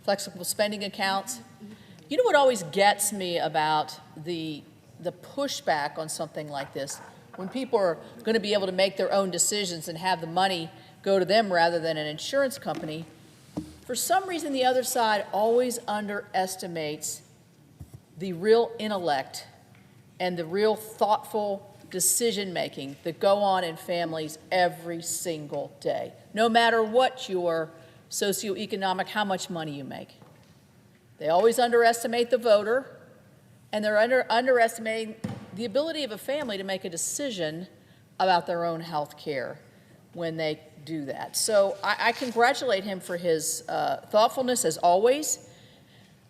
flexible spending accounts. You know what always gets me about the pushback on something like this, when people are going to be able to make their own decisions and have the money go to them rather than an insurance company, for some reason the other side always underestimates the real intellect and the real thoughtful decision-making that go on in families every single day, no matter what your socioeconomic, how much money you make. They always underestimate the voter, and they're underestimating the ability of a family to make a decision about their own health care when they do that. So I congratulate him for his thoughtfulness, as always,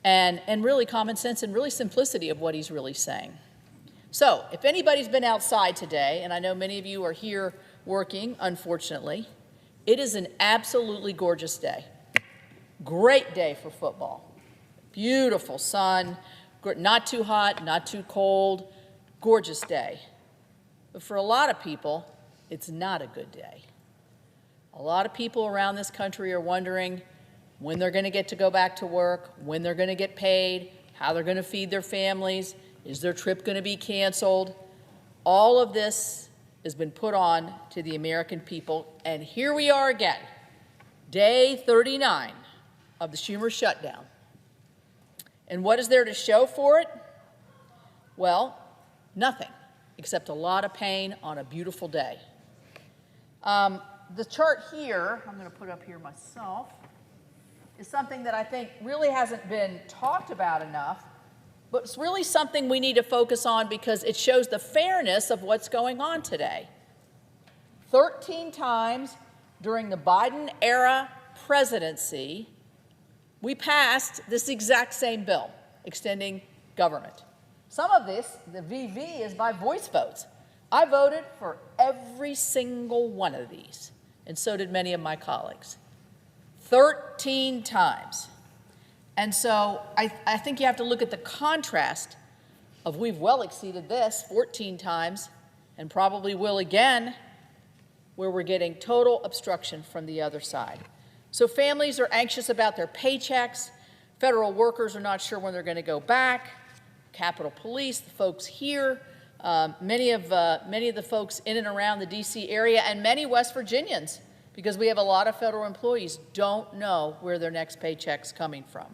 and really common sense and really simplicity of what he's really saying. So if anybody's been outside today, and I know many of you are here working, unfortunately, it is an absolutely gorgeous day. Great day for football. Beautiful sun, not too hot, not too cold, gorgeous day. But for a lot of people, it's not a good day. A lot of people around this country are wondering when they're going to get to go back to work, when they're going to get paid, how they're going to feed their families, is their trip going to be canceled? All of this has been put on to the American people, and here we are again, day 39 of the Schumer shutdown. And what is there to show for it? Well, nothing, except a lot of pain on a beautiful day. The chart here, I'm going to put up here myself, is something that I think really hasn't been talked about enough, but it's really something we need to focus on because it shows the fairness of what's going on today. 13 times during the Biden-era presidency, we passed this exact same bill, extending government. Some of this, the VV, is by voice votes. I voted for every single one of these, and so did many of my colleagues. 13 times. And so I think you have to look at the contrast of we've well exceeded this 14 times and probably will again, where we're getting total obstruction from the other side. So families are anxious about their paychecks. Federal workers are not sure when they're going to go back. Capitol Police, the folks here, many of the folks in and around the D.C. area, and many West Virginians, because we have a lot of federal employees, don't know where their next paycheck's coming from.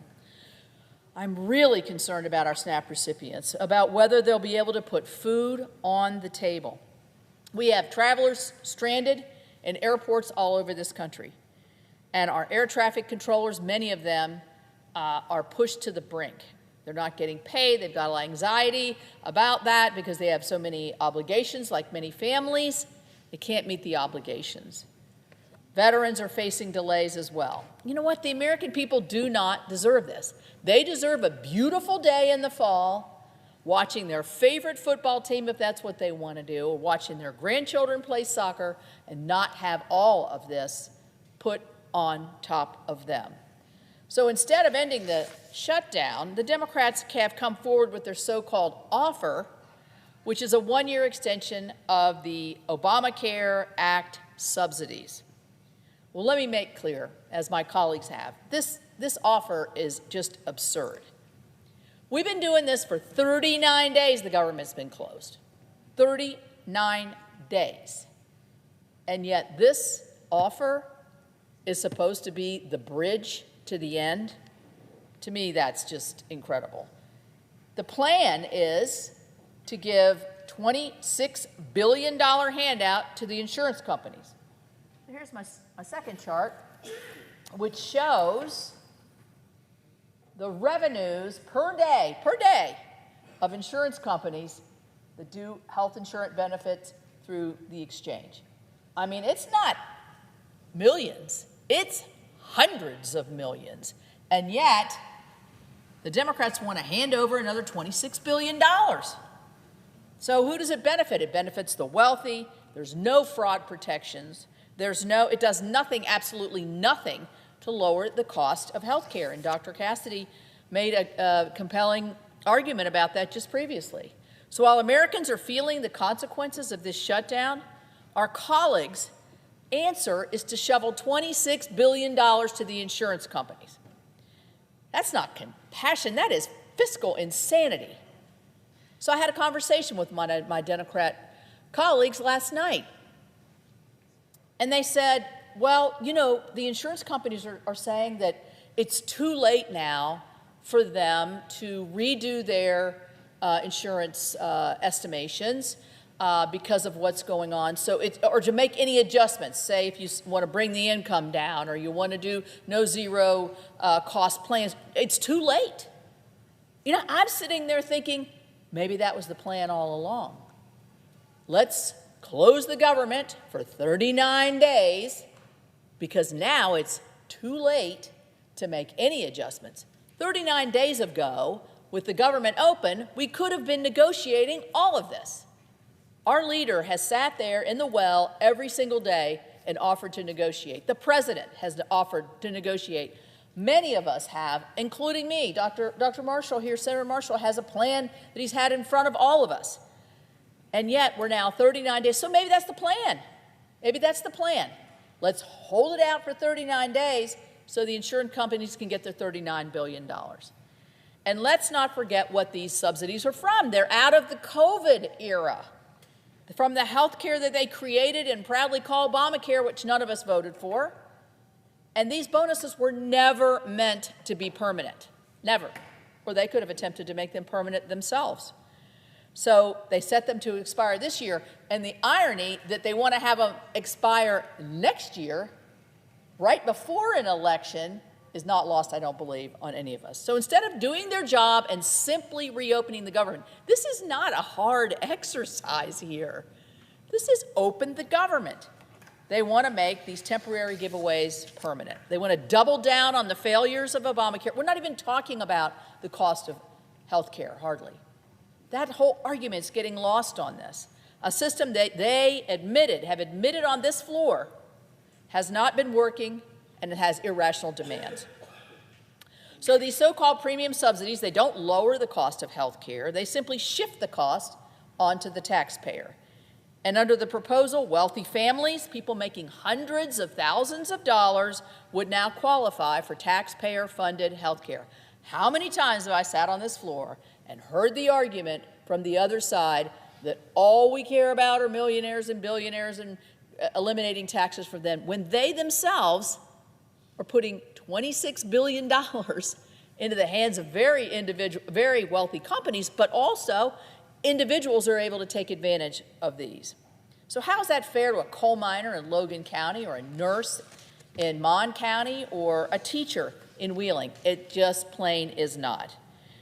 I'm really concerned about our SNAP recipients, about whether they'll be able to put food on the table. We have travelers stranded in airports all over this country. And our air traffic controllers, many of them are pushed to the brink. They're not getting paid. They've got a lot of anxiety about that because they have so many obligations, like many families. They can't meet the obligations. Veterans are facing delays as well. You know what? The American people do not deserve this. They deserve a beautiful day in the fall, watching their favorite football team, if that's what they want to do, or watching their grandchildren play soccer, and not have all of this put on top of them. So instead of ending the shutdown, the Democrats have come forward with their so-called offer, which is a one-year extension of the Obamacare Act subsidies. Well, let me make clear, as my colleagues have, this offer is just absurd. We've been doing this for 39 days, the government's been closed. 39 days. And yet this offer is supposed to be the bridge to the end. To me, that's just incredible. The plan is to give $26 billion handout to the insurance companies. Here's my second chart, which shows the revenues per day of insurance companies that do health insurance benefits through the exchange. I mean, it's not millions, it's hundreds of millions. And yet, the Democrats want to hand over another $26 billion. So who does it benefit? It benefits the wealthy. There's no fraud protections. It does nothing, absolutely nothing, to lower the cost of health care. And Dr. Cassidy made a compelling argument about that just previously. So while Americans are feeling the consequences of this shutdown, our colleagues' answer is to shovel $26 billion to the insurance companies. That's not compassion. That is fiscal insanity. So I had a conversation with my Democrat colleagues last night. And they said, well, you know, the insurance companies are saying that it's too late now for them to redo their insurance estimations because of what's going on. So or to make any adjustments, say if you want to bring the income down or you want to do no zero cost plans, it's too late. You know, I'm sitting there thinking, maybe that was the plan all along. Let's close the government for 39 days because now it's too late to make any adjustments. 39 days ago, with the government open, we could have been negotiating all of this. Our leader has sat there in the well every single day and offered to negotiate. The president has offered to negotiate. Many of us have, including me. Dr. Marshall here, Senator Marshall, has a plan that he's had in front of all of us. And yet we're now 39 days. So maybe that's the plan. Maybe that's the plan. Let's hold it out for 39 days so the insurance companies can get their $39 billion. And let's not forget what these subsidies are from. They're out of the COVID era, from the health care that they created and proudly call Obamacare, which none of us voted for. And these bonuses were never meant to be permanent, never. Or they could have attempted to make them permanent themselves. So they set them to expire this year, and the irony that they want to have them expire next year, right before an election, is not lost, I don't believe, on any of us. So instead of doing their job and simply reopening the government, this is not a hard exercise here. This is open the government. They want to make these temporary giveaways permanent. They want to double down on the failures of Obamacare. We're not even talking about the cost of health care, hardly. That whole argument's getting lost on this. A system that they have admitted on this floor, has not been working and it has irrational demands. So these so-called premium subsidies, they don't lower the cost of health care. They simply shift the cost onto the taxpayer. And under the proposal, wealthy families, people making hundreds of thousands of dollars, would now qualify for taxpayer-funded health care. How many times have I sat on this floor and heard the argument from the other side that all we care about are millionaires and billionaires and eliminating taxes for them, when they themselves are putting $26 billion into the hands of very wealthy companies, but also individuals are able to take advantage of these. So how is that fair to a coal miner in Logan County or a nurse in Mon County or a teacher in Wheeling? It just plain is not.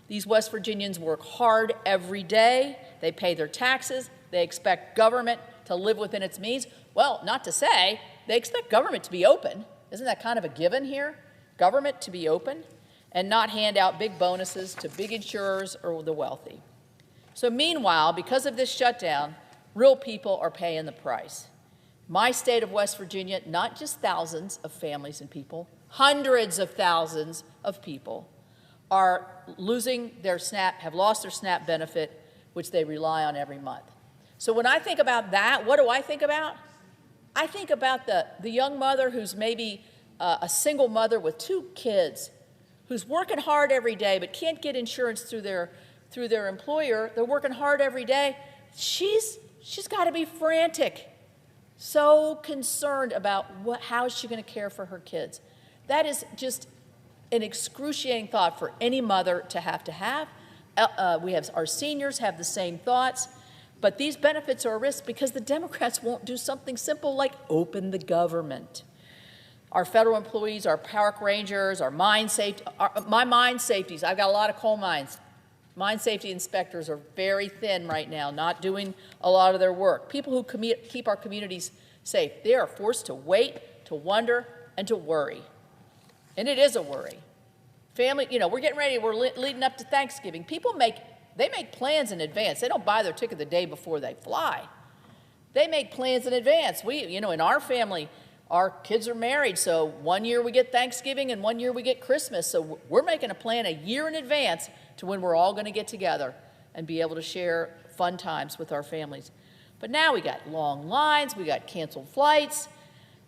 These West Virginians work hard every day. They pay their taxes. They expect government to live within its means. Well, not to say, they expect government to be open. Isn't that kind of a given here? Government to be open and not hand out big bonuses to big insurers or the wealthy. So meanwhile, because of this shutdown, real people are paying the price. My state of West Virginia, not just thousands of families and people, hundreds of thousands of people are losing their SNAP, have lost their SNAP benefit, which they rely on every month. So when I think about that, what do I think about? I think about the young mother who's maybe a single mother with 2 kids, who's working hard every day but can't get insurance through their employer. They're working hard every day. She's got to be frantic, so concerned about how is she going to care for her kids. That is just an excruciating thought for any mother to have. Our seniors have the same thoughts, but these benefits are a risk because the Democrats won't do something simple like open the government. Our federal employees, our park rangers, our mine safety, my mine safeties, I've got a lot of coal mines. Mine safety inspectors are very thin right now, not doing a lot of their work. People who keep our communities safe, they are forced to wait, to wonder, and to worry. And it is a worry. Family, we're getting ready, we're leading up to Thanksgiving. People make plans in advance. They don't buy their ticket the day before they fly. They make plans in advance. In our family, our kids are married, so one year we get Thanksgiving and one year we get Christmas. So we're making a plan a year in advance to when we're all going to get together and be able to share fun times with our families. But now we got long lines, we got canceled flights,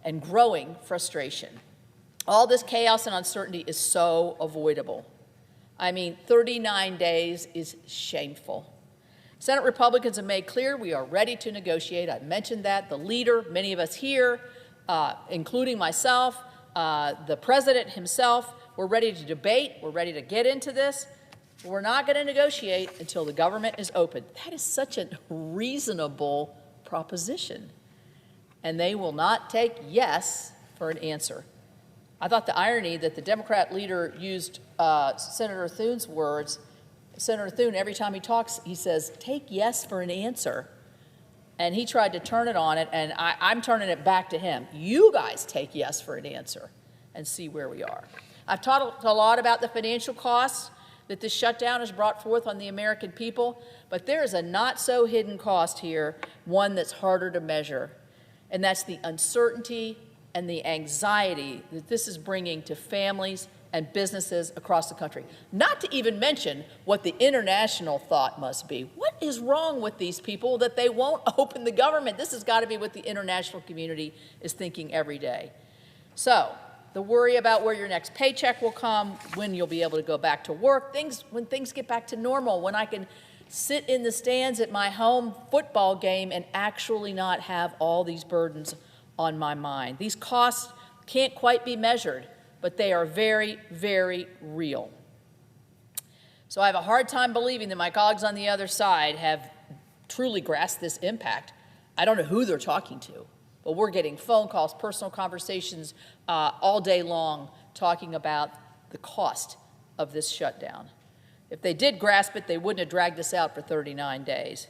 and growing frustration. All this chaos and uncertainty is so avoidable. I mean, 39 days is shameful. Senate Republicans have made clear we are ready to negotiate. I mentioned that. The leader, many of us here, including myself, the president himself, we're ready to debate. We're ready to get into this. But we're not going to negotiate until the government is open. That is such a reasonable proposition. And they will not take yes for an answer. I thought the irony that the Democrat leader used Senator Thune's words. Senator Thune, every time he talks, he says, take yes for an answer. And he tried to turn it on it, and I'm turning it back to him. You guys take yes for an answer and see where we are. I've talked a lot about the financial costs that this shutdown has brought forth on the American people, but there is a not-so-hidden cost here, one that's harder to measure, and that's the uncertainty and the anxiety that this is bringing to families and businesses across the country. Not to even mention what the international thought must be. What is wrong with these people that they won't open the government? This has got to be what the international community is thinking every day. So, the worry about where your next paycheck will come, when you'll be able to go back to work, when things get back to normal, when I can sit in the stands at my home football game and actually not have all these burdens on my mind. These costs can't quite be measured, but they are very, very real. So I have a hard time believing that my colleagues on the other side have truly grasped this impact. I don't know who they're talking to, but we're getting phone calls, personal conversations all day long talking about the cost of this shutdown. If they did grasp it, they wouldn't have dragged this out for 39 days.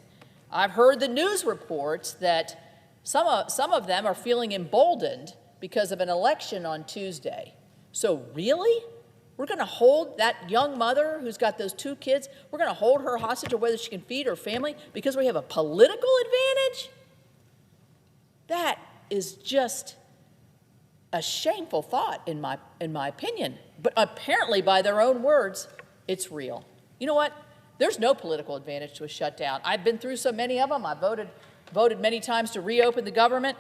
I've heard the news reports that some of them are feeling emboldened because of an election on Tuesday. So really? We're going to hold that young mother who's got those 2 kids, we're going to hold her hostage or whether she can feed her family because we have a political advantage? That is just a shameful thought in my opinion. But apparently, by their own words, it's real. You know what? There's no political advantage to a shutdown. I've been through so many of them. I voted many times to reopen the government.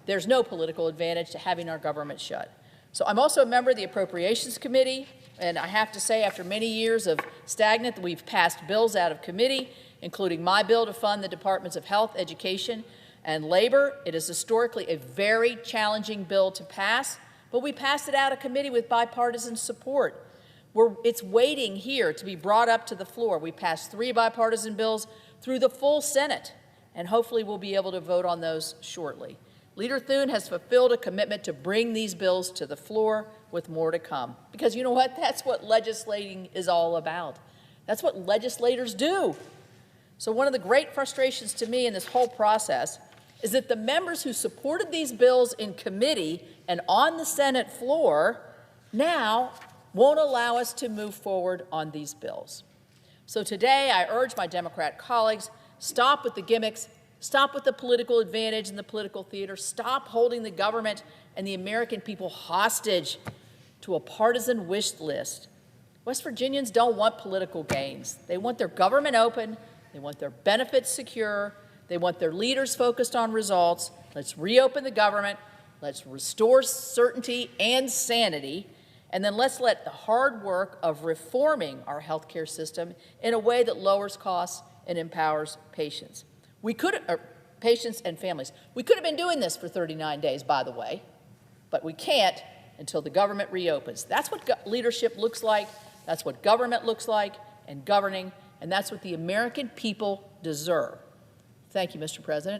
There's no political advantage to having our government shut. So I'm also a member of the Appropriations Committee, and I have to say, after many years of stagnant, we've passed bills out of committee, including my bill to fund the Departments of Health, Education, and Labor. It is historically a very challenging bill to pass, but we passed it out of committee with bipartisan support. It's waiting here to be brought up to the floor. We passed 3 bipartisan bills through the full Senate, and hopefully we'll be able to vote on those shortly. Leader Thune has fulfilled a commitment to bring these bills to the floor with more to come. Because you know what? That's what legislating is all about. That's what legislators do. So one of the great frustrations to me in this whole process is that the members who supported these bills in committee and on the Senate floor now won't allow us to move forward on these bills. So today I urge my Democrat colleagues, stop with the gimmicks, stop with the political advantage and the political theater. Stop holding the government and the American people hostage to a partisan wish list. West Virginians don't want political gains. They want their government open. They want their benefits secure. They want their leaders focused on results. Let's reopen the government. Let's restore certainty and sanity. And then let's let the hard work of reforming our health care system in a way that lowers costs and empowers patients. Patients and families. We could have been doing this for 39 days, by the way, but we can't until the government reopens. That's what leadership looks like. That's what government looks like and governing, and that's what the American people deserve. Thank you, Mr. President.